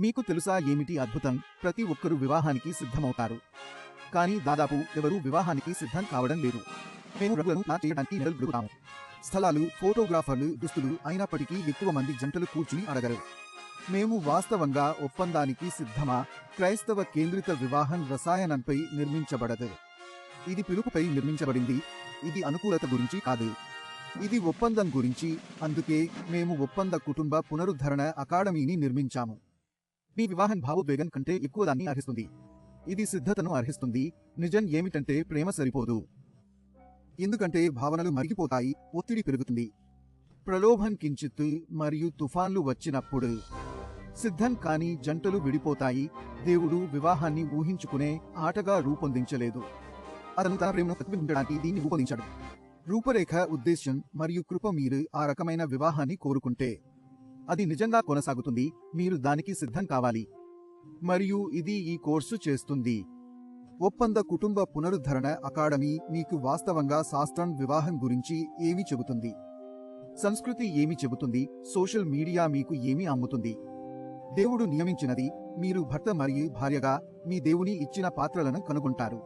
మీకు తెలుసా ఏమిటి అద్భుతం? ప్రతి ఒక్కరూ వివాహానికి సిద్ధమవుతారు, కానీ దాదాపు ఎవరూ వివాహానికి సిద్ధం కావడం లేదు. మేము రంగులను ప్లాన్ చేయడానికి నిలబడుతాము, స్థలాలు, ఫోటోగ్రాఫర్లు, దుస్తులు, అయినప్పటికీ ఎక్కువ మంది జంటలు కూర్చుని అడగరు, మేము వాస్తవంగా ఒప్పందానికి సిద్ధమా? క్రైస్తవ కేంద్రిత వివాహం రసాయనంపై నిర్మించబడదు. ఇది పిలుపుపై నిర్మించబడింది. ఇది అనుకూలత గురించి కాదు, ఇది ఒప్పందం గురించి. అందుకే మేము ఒప్పంద కుటుంబ పునరుద్ధరణ అకాడమీని నిర్మించాము. మీ వివాహం భావోద్వేగం కంటే ఎక్కువ దాన్ని అర్హిస్తుంది. ఇది సిద్ధతను అర్హిస్తుంది. నిజం ఏమిటంటే ప్రేమ సరిపోదు, ఎందుకంటే భావనలు మరిగిపోతాయి, ఒత్తిడి పెరుగుతుంది, ప్రలోభం కించిత్తు మరియు తుఫాన్లు వచ్చినప్పుడు. సిద్ధం కాని జంటలు విడిపోతాయి. దేవుడు వివాహాన్ని ఊహించుకునే ఆటగా రూపొందించలేదు. అతను తన ప్రేమను ప్రతిబింబించడానికి దీన్ని రూపొందించాడు. రూపరేఖ, ఉద్దేశ్యం మరియు కృప. మీరు ఆ రకమైన వివాహాన్ని కోరుకుంటే అది నిజంగా కొనసాగుతుంది. మీరు దానికి సిద్ధం కావాలి, మరియు ఇది ఈ కోర్సు చేస్తుంది. ఒప్పంద కుటుంబ పునరుద్ధరణ అకాడమీ మీకు వాస్తవంగా శాస్త్రం వివాహం గురించి ఏమి చెబుతుంది, సంస్కృతి ఏమి చెబుతుంది, సోషల్ మీడియా మీకు ఏమి అమ్ముతుంది. దేవుడు నియమించినది. మీరు భర్త మరియు భార్యగా మీ దేవుని ఇచ్చిన పాత్రలను కనుగొంటారు.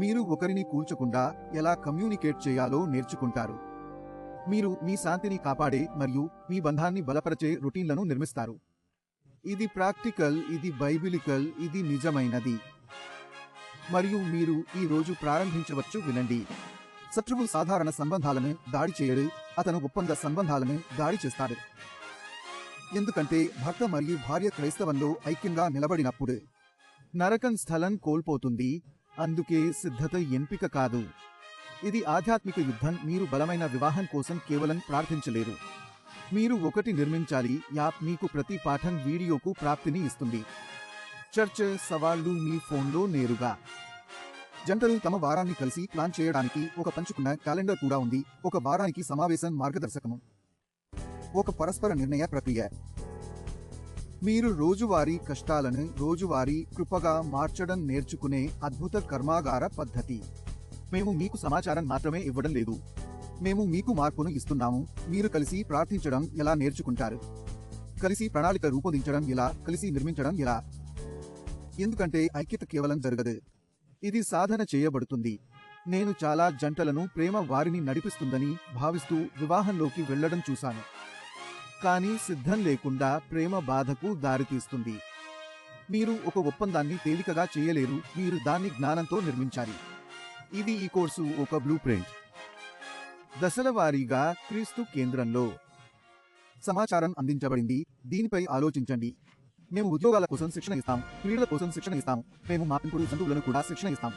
మీరు ఒకరిని కూల్చకుండా ఎలా కమ్యూనికేట్ చేయాలో నేర్చుకుంటారు. మీరు మీ శాంతిని కాపాడే మరియు మీ బంధాన్ని బలపరిచే రొటీన్లను నిర్మిస్తారు. ఇది ప్రాక్టికల్, ఇది బైబిలికల్, ఇది నిజమైనది. మరియు మీరు ఈ రోజు ప్రారంభించవచ్చు. వినండి, శత్రువు సాధారణ సంబంధాలను దాడి చేయడు, అతను ఒప్పంద సంబంధాలను దాడి చేస్తాడు. ఎందుకంటే భర్త మరియు భార్య క్రైస్తవంలో ఐక్యంగా నిలబడినప్పుడు నరకం స్థలం కోల్పోతుంది. అందుకే సిద్ధత ఎంపిక కాదు, ఇది ఆధ్యాత్మిక యుద్ధం. మీరు బలమైన వివాహం కోసం కేవలం ప్రార్థించలేరు, మీరు ఒకటి నిర్మించాలి. యాప్ మీకు ప్రతి పాఠం వీడియోకు ప్రాప్తిని ఇస్తుంది. చర్చ సవాళ్లు మీ ఫోన్లో నేరుగా. జంటలు తమ వారాన్ని కలిసి ప్లాన్ చేయడానికి ఒక పంచుకున్న క్యాలెండర్ కూడా ఉంది. ఒక వారానికి సమావేశం, మార్గదర్శకము, ఒక పరస్పర నిర్ణయ ప్రక్రియ. మీరు రోజువారీ కష్టాలను రోజువారీ కృపగా మార్చడం నేర్చుకునే అద్భుత కర్మాగార పద్ధతి. మేము మీకు సమాచారం మాత్రమే ఇవ్వడం లేదు, మేము మీకు మార్పును ఇస్తున్నాము. మీరు కలిసి ప్రార్థించడం ఎలా నేర్చుకుంటారు, కలిసి ప్రణాళిక రూపొందించడం ఎలా, కలిసి నిర్మించడం ఎలా. ఎందుకంటే ఐక్యత కేవలం జరగదు, ఇది సాధన చేయబడుతుంది. నేను చాలా జంటలను ప్రేమ వారిని నడిపిస్తుందని భావిస్తూ వివాహంలోకి వెళ్లడం చూశాను, కానీ సిద్ధం లేకుండా ప్రేమ బాధకు దారితీస్తుంది. మీరు ఒక ఒప్పందాన్ని తేలికగా చేయలేరు, మీరు దాన్ని జ్ఞానంతో నిర్మించాలి. ఇది ఈ కోర్సు ఒక బ్లూ ప్రింట్. దశల వారీగా క్రీస్తు కేంద్రంలో సమాచారం అందించబడింది. దీనిపై ఆలోచించండి. మేము ఉద్యోగాల కోసం శిక్షణ ఇస్తాం, క్రీడల కోసం శిక్షణ ఇస్తాం, మేము మా పెంపుడు జంతువులను కూడా శిక్షణ ఇస్తాం.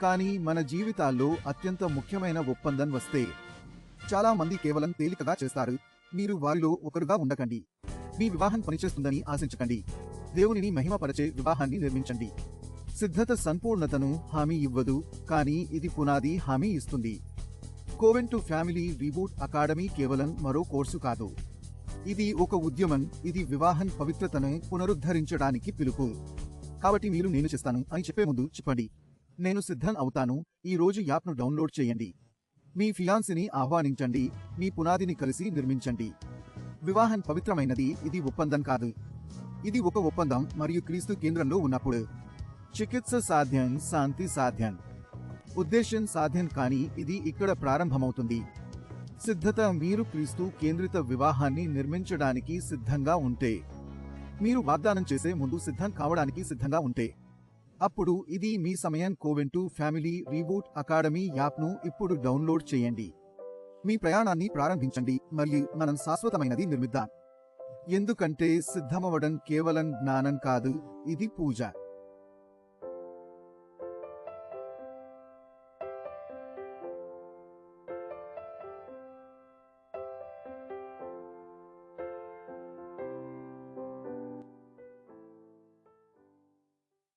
కానీ మన జీవితాల్లో అత్యంత ముఖ్యమైన ఒప్పందం వస్తే చాలా మంది కేవలం తేలికగా చేస్తారు. మీరు వారిలో ఒకరుగా ఉండకండి. మీ వివాహం పనిచేస్తుందని ఆశించకండి. దేవునిని మహిమపరచే వివాహాన్ని నిర్మించండి. సిద్ధత సంపూర్ణతను హామీ ఇవ్వదు, కానీ ఇది పునాది హామీ ఇస్తుంది. కోవెన్ టు ఫ్యామిలీ రీబూట్ అకాడమీ కేవలం మరో కోర్సు కాదు, ఇది ఒక ఉద్యమం. ఇది వివాహం పవిత్రతను పునరుద్ధరించడానికి పిలుపు. కాబట్టి మీరు నేను చేస్తాను అని చెప్పే ముందు చెప్పండి, నేను సిద్ధం అవుతాను. ఈ రోజు యాప్ను డౌన్లోడ్ చేయండి. మీ ఫియాన్సీని ఆహ్వానించండి, మీ పునాదిని కలిసి నిర్మించండి. వివాహం పవిత్రమైనది, ఇది ఒప్పందం కాదు, ఇది ఒక ఒప్పందం. మరియు క్రీస్తు కేంద్రంలో ఉన్నప్పుడు చికిత్స సాధ్యం, శాంతి సాధ్యం, ఉద్దేశం సాధ్యం. కానీ ఇది ఇక్కడ ప్రారంభమవుతుంది. సిద్ధత. మీరు క్రీస్తు కేంద్రిత వివాహాన్ని నిర్మించడానికి సిద్ధంగా ఉంటే, మీరు వాగ్దానం చేసే ముందు సిద్ధం కావడానికి సిద్ధంగా ఉంటే, అప్పుడు ఇది మీ సమయం. కోవెన్ టు ఫ్యామిలీ రీబూట్ అకాడమీ యాప్ను ఇప్పుడు డౌన్లోడ్ చేయండి. మీ ప్రయాణాన్ని ప్రారంభించండి మరియు మనం శాశ్వతమైనది నిర్మిద్దాం. ఎందుకంటే సిద్ధమవడం కేవలం జ్ఞానం కాదు, ఇది పూజ.